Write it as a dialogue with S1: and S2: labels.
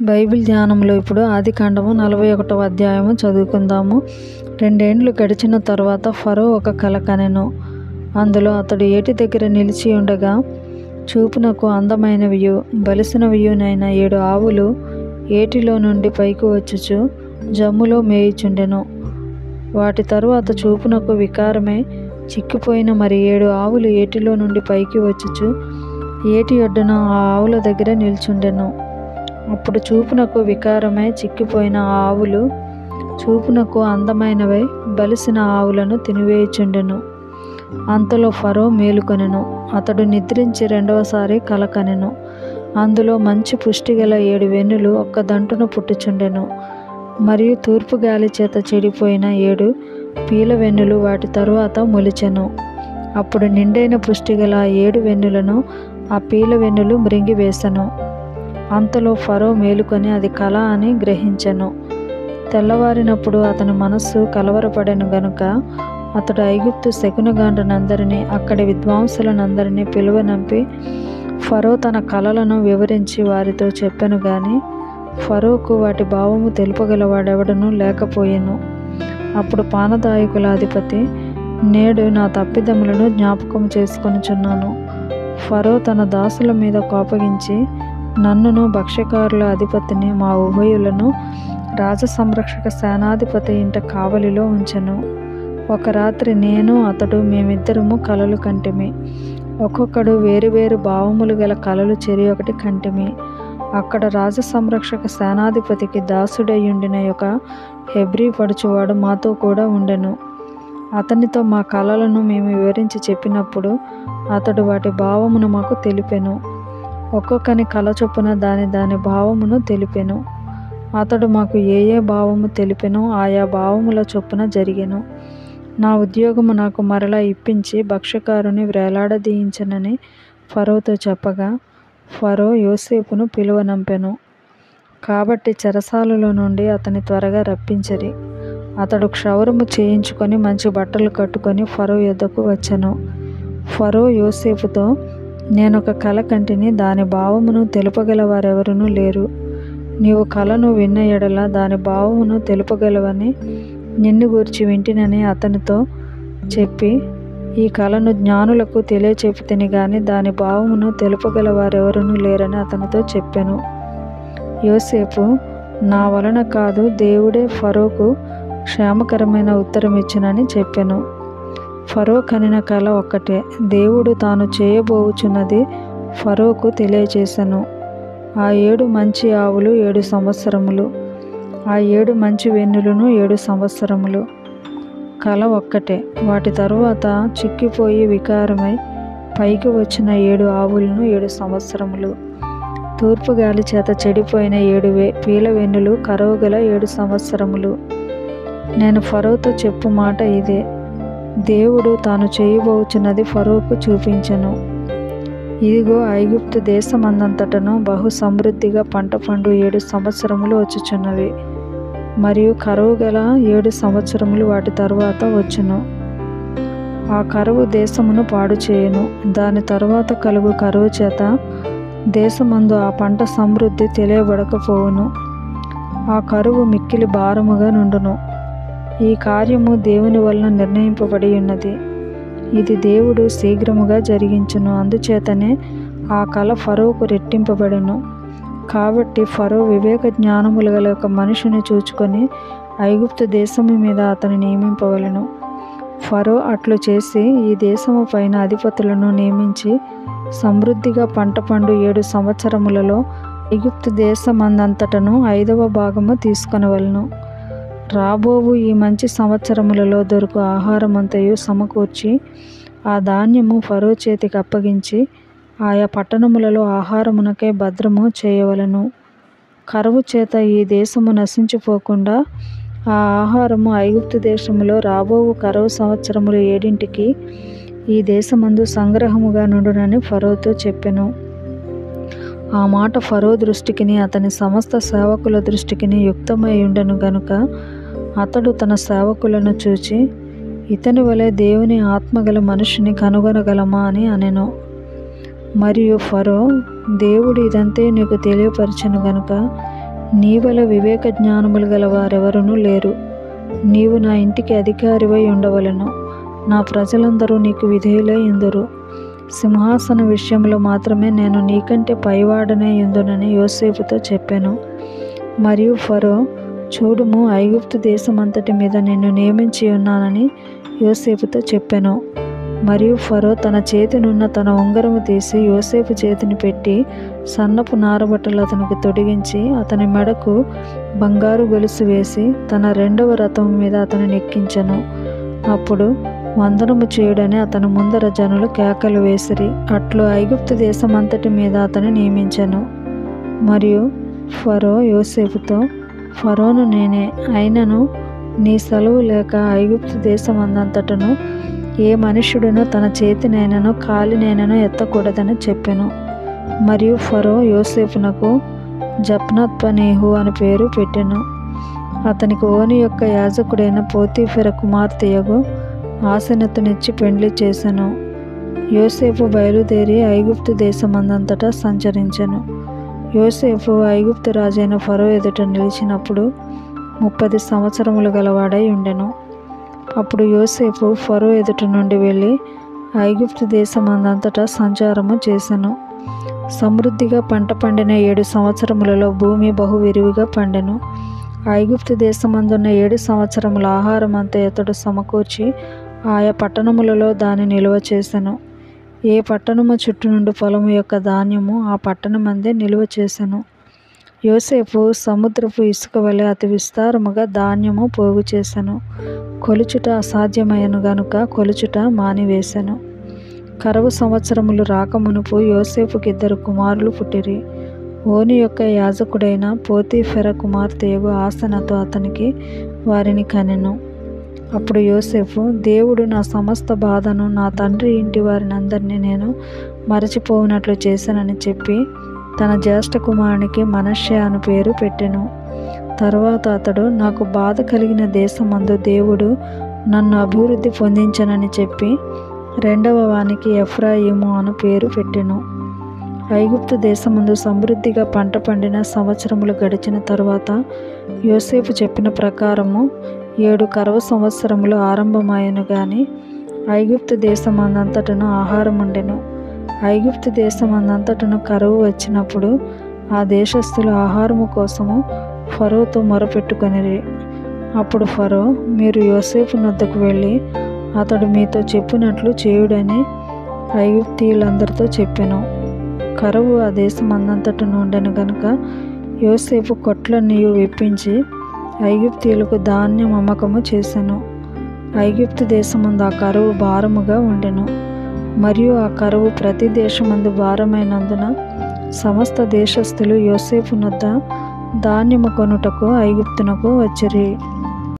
S1: Bible ధ్యానంలో ఇప్పుడు ఆదికాండము 41వ అధ్యాయము చదువుకుందాము. 2 ఏండ్లు గడిచిన తరువాత ఫరో ఒక కల కనెను. అందులో అతడు ఏటి దగ్గర నిలిచి ఉండగా చూపునకు అందమైనవియు బలిసినవియునైన 7 ఆవులు ఏటిలో నుండి పైకి వచ్చుచు జమ్ములో మేయుచుండెను. వాటి తరువాత చూపునకు వికారమై చిక్కిపోయిన మరి 7 ఆవులు ఏటిలో నుండి పైకి వచ్చుచు ఏటి ఒడ్డున ఆ ఆవుల దగ్గర నిల్చుండెను. అప్పుడు చూపునకు వికారమై చిక్కిపోయిన ఆ ఆవులు చూపునకు అందమైనవై బలిసిన ఆవులను తినివేయుచుండెను. అంతలో ఫరో మేలుకొనెను. అతడు నిద్రించి రెండవసారి కల కనెను. అందులో మంచి పుష్టిగల 7 వెన్నులు ఒక్కదంటున పుట్టుచుండెను. మరియు తూర్పు గాలి చేత చెడిపోయిన 7 పీల వెన్నులు వాటి తరువాత మొలిచెను. అప్పుడు నిండైన పుష్టిగల 7 వెన్నులను ఆ పీల వెన్నులు మృంగివేశెను. అంతలో ఫరో మేలుకొని అది కల అని గ్రహించెను. తెల్లవారినప్పుడు అతని మనస్సు కలవరపడెను గనుక అతడు ఐగుప్తు శకునగాండ్రనందరినీ అక్కడి విద్వాంసులనందరినీ పిలువనంపి ఫరో తన కలలను వివరించి వారితో చెప్పెను గాని ఫరోకు వాటి భావము తెలుపగలవాడెవడనూ లేకపోయెను. అప్పుడు పానదాయకుల అధిపతి, నేడు నా తప్పిదములను జ్ఞాపకం చేసుకొనుచున్నాను. ఫరో తన దాసుల మీద కోపగించి నన్నును భక్ష్యకారుల అధిపతిని మా ఉభయులను రాజసంరక్షక సేనాధిపతి ఇంట కావలిలో ఉంచెను. ఒక రాత్రి నేను అతడు మేమిద్దరము కలలు కంటిమి. ఒక్కొక్కడు వేరువేరు భావములు గల కలలు చెరి ఒకటి కంటిమి. అక్కడ రాజసంరక్షక సేనాధిపతికి దాసుడయ్యుండిన ఒక హెబ్రీ పడుచువాడు మాతో కూడా ఉండెను. అతనితో మా కలలను మేము వివరించి చెప్పినప్పుడు అతడు వాటి భావమును మాకు తెలిపెను. ఒక్కొక్కని కల చొప్పున దాని భావమును తెలిపెను. అతడు మాకు ఏ భావము తెలిపెనో ఆయా భావముల చొప్పున జరిగెను. నా ఉద్యోగము నాకు మరలా ఇప్పించి భక్ష్యకారుని వ్రేలాడదీయించనని ఫరోతో చెప్పగా ఫరో యోసేపును పిలువనంపెను. కాబట్టి చెరసాలలో నుండి అతని త్వరగా రప్పించిరి. అతడు క్షౌరము చేయించుకొని మంచి బట్టలు కట్టుకొని ఫరో యొద్దకు వచ్చెను. ఫరో యోసేపుతో, నేనొక కల కంటిని, దాని భావమును తెలుపగల వారెవరునూ లేరు. నీవు కలను విన్న ఎడల దాని భావమును తెలుపగలవని నిన్ను గూర్చి వింటినని అతనితో చెప్పి, ఈ కలను జ్ఞానులకు తెలియచెప్పితిని గాని దాని భావమును తెలుపగల వారెవరునూ లేరని అతనితో చెప్పెను. యోసేపు, నా వలన కాదు, దేవుడే ఫరోకు క్షేమకరమైన ఉత్తరం ఇచ్చునని చెప్పెను. ఫరో కనిన కల ఒక్కటే. దేవుడు తాను చేయబోవుచున్నది ఫరోకు తెలియచేసెను. ఆ 7 మంచి ఆవులు 7 సంవత్సరములు, ఆ 7 మంచి వెన్నులను 7 సంవత్సరములు. కల ఒక్కటే. వాటి తరువాత చిక్కిపోయి వికారమై పైకి వచ్చిన 7 ఆవులను 7 సంవత్సరములు. తూర్పు గాలి చేత చెడిపోయిన 7 పీల వెన్నులు కరువుగల 7 సంవత్సరములు. నేను ఫరోతో చెప్పు మాట ఇదే. దేవుడు తాను చేయబోచున్నది ఫరోకు చూపించెను. ఇదిగో, ఐగుప్తు దేశమందంతటను బహు సమృద్ధిగా పంట పండు 7 సంవత్సరములు వచ్చుచున్నవి. మరియు కరువు గల 7 సంవత్సరములు వాటి తరువాత వచ్చును. ఆ కరువు దేశమును పాడు చేయును. దాని తరువాత కలుగు కరువు చేత దేశమందు ఆ పంట సమృద్ధి తెలియబడకపోవును. ఆ కరువు మిక్కిలి భారముగా నుండును. ఈ కార్యము దేవుని వలన నిర్ణయింపబడి ఉన్నది. ఇది దేవుడు శీఘ్రముగా జరిగించును. అందుచేతనే ఆ కల ఫరోకు రెట్టింపబడెను. కాబట్టి ఫరో వివేక జ్ఞానములు గల ఒక మనిషిని చూచుకొని ఐగుప్తు దేశము మీద అతని నియమింపవలెను. ఫరో అట్లు చేసి ఈ దేశము పైన అధిపతులను నియమించి సమృద్ధిగా పంట పండు 7 సంవత్సరములలో ఐగుప్తు దేశమందంతటను 5వ భాగము తీసుకొనవలెను. రాబోవు ఈ మంచి సంవత్సరములలో దొరుకు ఆహారమంతయు సమకూర్చి ఆ ధాన్యము ఫరో చేతికి అప్పగించి ఆయా పట్టణములలో ఆహారమునకై భద్రము చేయవలెను. కరువు చేత ఈ దేశము నశించిపోకుండా ఆ ఆహారము ఐగుప్తు దేశములో రాబోవు కరువు సంవత్సరములు 7 ఈ దేశమందు సంగ్రహముగా నుండునని ఫరోతో చెప్పెను. ఆ మాట ఫరో దృష్టికిని అతని సమస్త సేవకుల దృష్టికిని యుక్తమై ఉండెను గనుక అతడు తన సేవకులను చూచి, ఇతని వలె దేవుని ఆత్మగల మనిషిని కనుగొనగలమా అని అనెను. మరియు ఫరో, దేవుడు ఇదంతే నీకు తెలియపరచెను గనుక నీవల వివేక జ్ఞానములు గల వారెవరునూ లేరు. నీవు నా ఇంటికి అధికారివై ఉండవలెను. నా ప్రజలందరూ నీకు విధేయులై యుందురు. సింహాసన విషయంలో మాత్రమే నేను నీకంటే పైవాడనే యుందునని యోసేపుతో చెప్పాను. మరియు ఫరో, చూడుము, ఐగుప్తు దేశమంతటి మీద నిన్ను నియమించి ఉన్నానని యోసేపుతో చెప్పాను. మరియు ఫరో తన చేతినున్న తన ఉంగరము తీసి యోసేపు చేతిని పెట్టి సన్నపు నారబట్టలు అతనికి తొడిగించి అతని మెడకు బంగారు గొలుసు వేసి తన 2వ రథం మీద అతనిని ఎక్కించెను. అప్పుడు వందనము చేయుడని అతని ముందర జనులు కేకలు వేసిరి. అట్లు ఐగుప్తు దేశమంతటి మీద అతని నియమించెను. మరియు ఫరో యోసేపుతో, ఫరోను నేనే, అయినను నీ సెలవు లేక ఐగుప్తు దేశమందంతటను ఏ మనుష్యుడును తన చేతినైనను కాలినైనను ఎత్తకూడదని చెప్పెను. మరియు ఫరో యోసేపునకు జప్నత్పనేహు అని పేరు పెట్టెను. అతనికి ఓని యొక్క యాజకుడైన పోతీఫెర కుమార్తెయగు ఆసెనతునిచ్చి పెండ్లి చేసెను. యోసేపు బయలుదేరి ఐగుప్తు దేశమందంతటా సంచరించెను. యోసేపు ఐగుప్తు రాజైన ఫరో ఎదుట నిలిచినప్పుడు 30 సంవత్సరములు గలవాడై ఉండెను. అప్పుడు యోసేపు ఫరో ఎదుట నుండి వెళ్ళి ఐగుప్తు దేశమందంతటా సంచారము చేసెను. సమృద్ధిగా పంట పండిన 7 సంవత్సరములలో భూమి బహు విరివిగా పండెను. ఐగుప్తు దేశమందున్న 7 సంవత్సరముల ఆహారమంతా అతడు సమకూర్చి ఆయా పట్టణములలో దాని నిల్వ చేసెను. ఏ పట్టణము చుట్టూ నుండి పొలము యొక్క ధాన్యము ఆ పట్టణమందే నిల్వ చేసెను. యోసేపు సముద్రపు ఇసుక వలె అతి విస్తారముగా ధాన్యము పోగు చేసెను. కొలుచుట అసాధ్యమయ్యను గనుక కొలుచుట మానివేశెను. కరువు సంవత్సరములు రాకమునుపు యోసేపుకి 2 కుమారులు పుట్టిరి. ఓని యొక్క యాజకుడైన పోతీఫెర కుమార్తెయగు ఆసెనతు అతనికి వారిని కనెను. అప్పుడు యోసేపు, దేవుడు నా సమస్త బాధను నా తండ్రి ఇంటి వారిని అందరినీ నేను మరచిపోవునట్లు చేశానని చెప్పి తన జ్యేష్ఠ కుమారునికి మనష్షే అను పేరు పెట్టెను. తరువాత అతడు, నాకు బాధ కలిగిన దేశమందు దేవుడు నన్ను అభివృద్ధి పొందించనని చెప్పి 2వ వానికి ఎఫ్రాయిము అను పేరు పెట్టెను. ఐగుప్తు దేశమందు సమృద్ధిగా పంట పండిన సంవత్సరములు గడిచిన తరువాత యోసేపు చెప్పిన ప్రకారము 7 కరువు సంవత్సరములు ఆరంభమాయెను గాని ఐగుప్తు దేశమందంతటను ఆహారముండెను. ఐగుప్తు దేశమందంతటను కరువు వచ్చినప్పుడు ఆ దేశస్థులు ఆహారము కోసము ఫరోతో మొరపెట్టుకొనిరి. అప్పుడు ఫరో, మీరు యోసేపు నొద్దకు వెళ్ళి అతడు మీతో చెప్పినట్లు చేయుడని ఐగుప్తీయులందరితో చెప్పెను. కరువు ఆ దేశమందంతటను ఉండెను గనుక యోసేపు కొట్లన్నీ విప్పించి ఐగుప్తీయులకు ధాన్యం అమ్మకము చేసెను. ఐగుప్తు దేశమందు ఆ కరువు భారముగా ఉండెను. మరియు ఆ కరువు ప్రతి దేశమందు భారమైనందున సమస్త దేశస్థులు యోసేపు నొద్ద ధాన్యము కొనుటకు ఐగుప్తునకు వచ్చిరి.